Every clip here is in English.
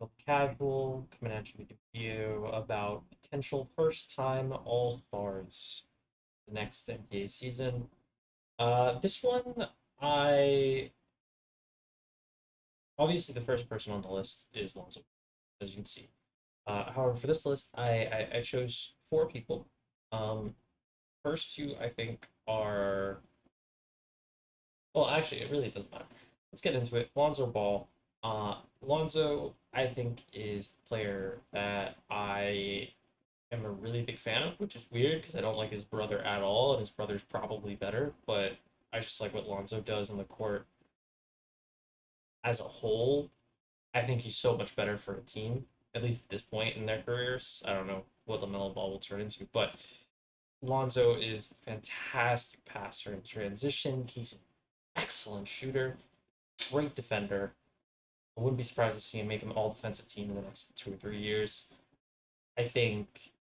Couple Casual coming at you with a review about potential first-time All-Stars the next NBA season. This one, I obviously the first person on the list is Lonzo, as you can see. However, for this list, I chose four people. Um, First two I think are well, actually, it really doesn't matter. Let's get into it. Lonzo Ball. Lonzo, I think, is a player that I am a really big fan of, which is weird because I don't like his brother at all, and his brother's probably better, but I just like what Lonzo does in the court as a whole. I think he's so much better for a team, at least at this point in their careers. I don't know what LaMelo Ball will turn into, but Lonzo is a fantastic passer in transition. He's an excellent shooter, great defender. I wouldn't be surprised to see him make an all defensive team in the next 2 or 3 years. I think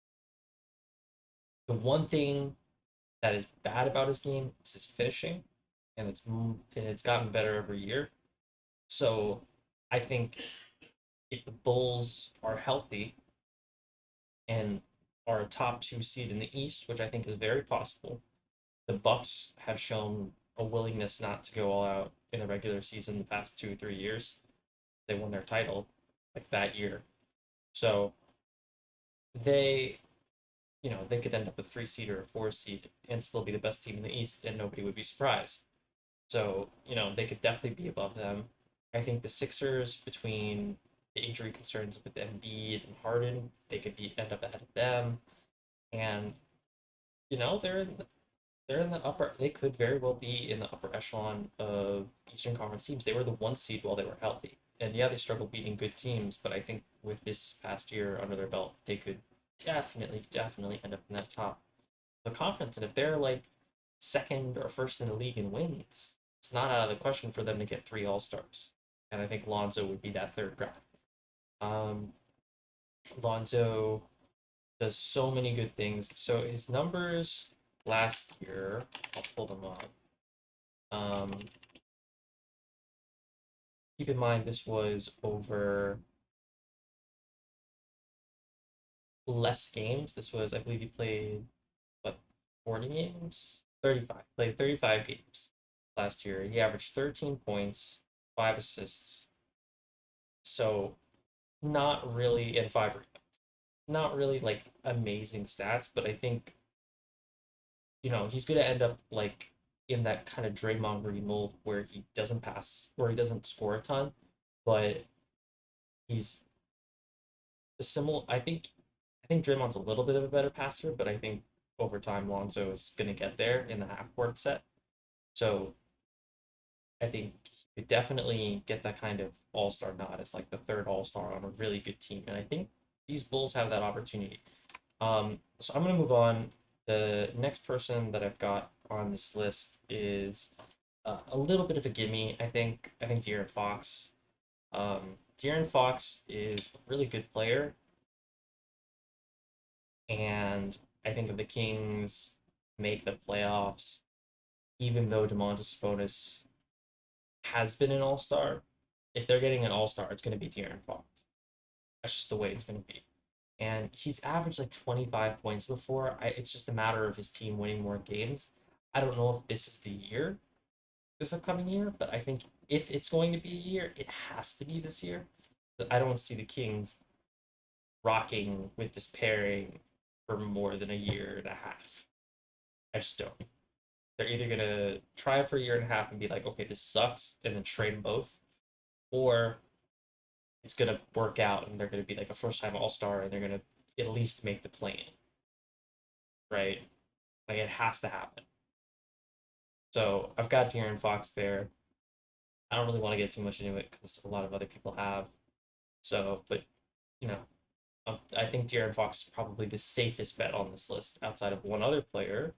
the one thing that is bad about his game is his finishing, and it's gotten better every year. So I think if the Bulls are healthy and are a top two seed in the East, which I think is very possible, the Bucks have shown a willingness not to go all out in the regular season the past 2 or 3 years. They won their title like that year. So they they could end up a 3 seed or a 4 seed and still be the best team in the East, and nobody would be surprised. So, they could definitely be above them. I think the Sixers, between the injury concerns with Embiid and Harden, they could end up ahead of them. And, they're in the upper, they could very well be in the upper echelon of Eastern Conference teams. They were the 1 seed while they were healthy. And yeah, they struggled beating good teams, but I think with this past year under their belt, they could definitely end up in that top of the conference. And if they're like second or first in the league in wins, it's not out of the question for them to get three All Stars. And I think Lonzo would be that third guy. Um, Lonzo does so many good things. So his numbers last year, I'll pull them up. Um, Keep in mind this was over less games. This was, I believe, he played what 40 games, 35. Played 35 games last year. He averaged 13 points, 5 assists. So not really, and 5 rebounds. Not really like amazing stats, but I think he's going to end up like in that kind of Draymond Green mold where he doesn't pass, where he doesn't score a ton, but he's a similar. I think Draymond's a little bit of a better passer, but I think over time Lonzo is going to get there in the half court set. So I think he could definitely get that kind of all star nod as like the third all star on a really good team, and I think these Bulls have that opportunity. So I'm gonna move on. The next person that I've got on this list is a little bit of a gimme. I think De'Aaron Fox. De'Aaron Fox is a really good player, and I think if the Kings make the playoffs, even though Domantas Sabonis has been an All Star, if they're getting an All Star, it's going to be De'Aaron Fox. That's just the way it's going to be. And he's averaged like 25 points before. It's just a matter of his team winning more games. I don't know if this is the year, this upcoming year, but I think if it's going to be a year, it has to be this year. I don't see the Kings rocking with this pairing for more than a year and a half. I just don't. They're either gonna try it for a year and a half and be like, okay, this sucks, and then trade them both, or it's gonna work out and they're gonna be like a first time All Star and they're gonna at least make the play in, right? Like it has to happen. So I've got De'Aaron Fox there. I don't really want to get too much into it because a lot of other people have. So, but you know, I think De'Aaron Fox is probably the safest bet on this list outside of one other player,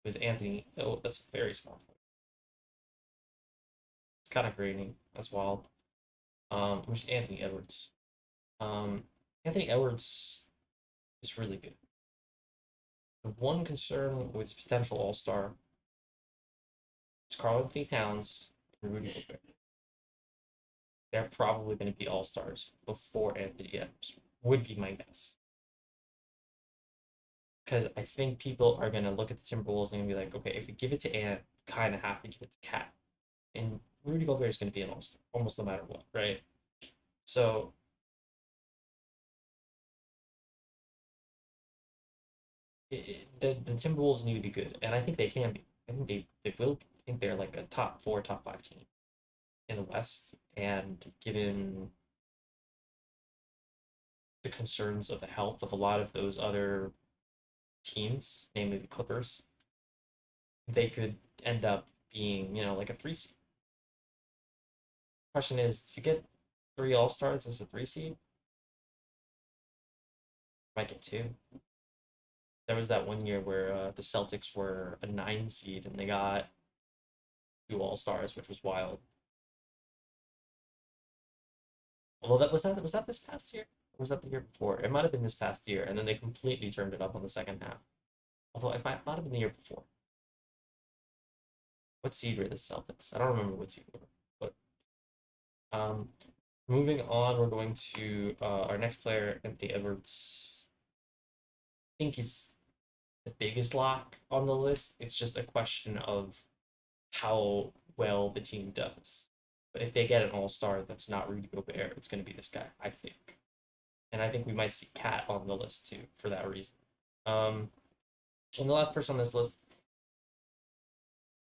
who's Anthony. Oh, that's a very small player. It's kind of grainy. That's wild. Which Anthony Edwards. Um, Anthony Edwards is really good. The one concern with potential All Star is Karl Anthony Towns and Rudy Gobert. they're probably going to be all stars before Anthony Edwards, would be my guess. Because I think people are going to look at the Timberwolves and going to be like, okay, if we give it to Ant, kind of have to give it to Cat. And Rudy Gobert is going to be an all star almost no matter what, right? So the Timberwolves need to be good, and I think they can be. I think they will be. I think they're like a top four, top five team in the West, and given the concerns of the health of a lot of those other teams, namely the Clippers, they could end up being, like a three seed. Question is, do you get three All Stars as a three seed? Might get two. There was that one year where the Celtics were a nine seed and they got two All Stars, which was wild. Although that was that this past year? Or was that the year before? It might have been this past year, and then they completely turned it up on the second half. Although it might have been the year before. What seed were the Celtics? I don't remember what seed they were. But moving on, we're going to our next player, Anthony Edwards. I think he's the biggest lock on the list. It's just a question of how well the team does. But if they get an all-star that's not Rudy Gobert, it's going to be this guy, I think. And I think we might see Cat on the list too for that reason. Um, and the last person on this list,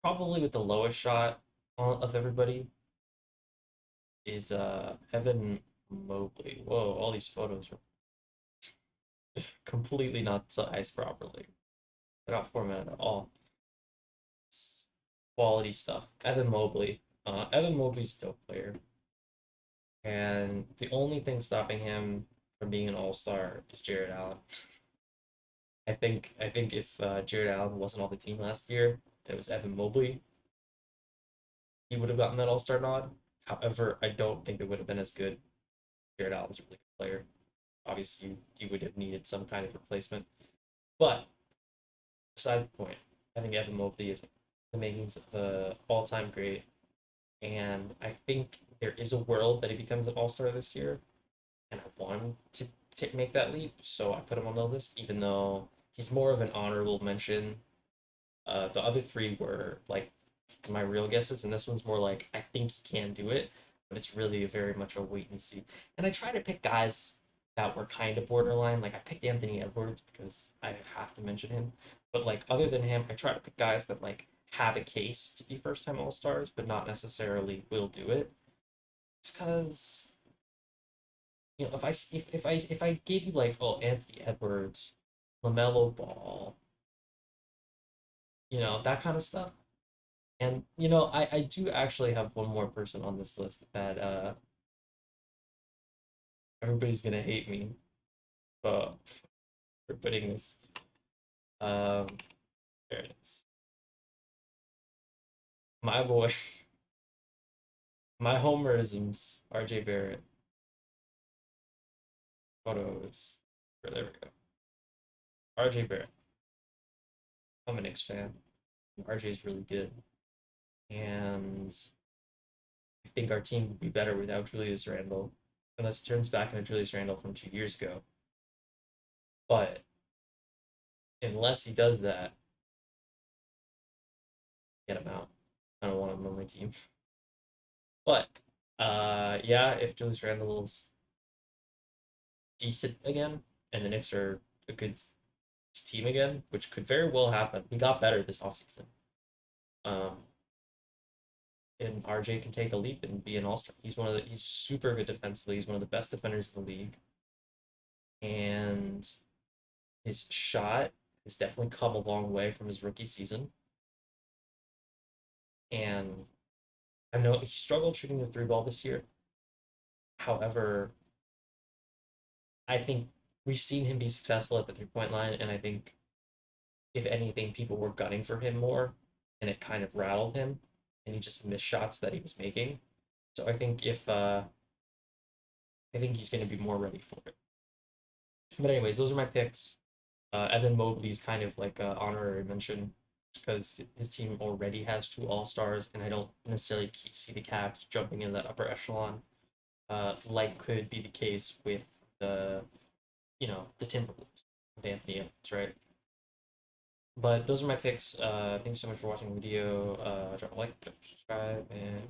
probably with the lowest shot of everybody, is Evan Mobley. Whoa, all these photos are completely not sized properly. They're not formatted at all. It's quality stuff. Evan Mobley. Evan Mobley's a dope player. And the only thing stopping him from being an all-star is Jared Allen. I think if Jared Allen wasn't on the team last year, it was Evan Mobley, he would have gotten that All Star nod. However, I don't think it would have been as good. Jared Allen's a really good player. Obviously, you would have needed some kind of replacement. But besides the point, I think Evan Mobley is the makings of an all-time great, and I think there is a world that he becomes an All Star this year, and I want him to make that leap, so I put him on the list, even though he's more of an honorable mention. The other three were like my real guesses, and this one's more like I think he can do it, but it's really very much a wait and see. And I try to pick guys that were kind of borderline. Like I picked Anthony Edwards because I have to mention him, but like other than him, I try to pick guys that like have a case to be first time All Stars, but not necessarily will do it. It's because if I gave you like Anthony Edwards, Lamelo Ball, that kind of stuff. And I do actually have one more person on this list that everybody's gonna hate me uh, for putting this. Um, there it is. My boy, my homerisms, RJ Barrett photos. There we go. RJ Barrett. I'm a Knicks fan. RJ is really good, and I think our team would be better without Julius Randle, unless it turns back into Julius Randle from 2 years ago. But unless he does that, get him out. I don't want him on my team. But yeah, if Julius Randle's decent again, and the Knicks are a good team again, which could very well happen. He got better this offseason. Um, and RJ can take a leap and be an all-star. He's super good defensively. He's one of the best defenders in the league. And his shot has definitely come a long way from his rookie season. And I know he struggled shooting the three ball this year. However, I think we've seen him be successful at the 3 point line, and I think if anything, people were gunning for him more, and it kind of rattled him, and he just missed shots that he was making. So I think he's going to be more ready for it. But anyways, those are my picks. Evan Mobley's kind of like an honorary mention because his team already has two All Stars, and I don't necessarily see the Cavs jumping in that upper echelon. like could be the case with the the Timberwolves with Anthony Edwards, right? But those are my picks. Thank you so much for watching the video. Drop a like, drop a subscribe, and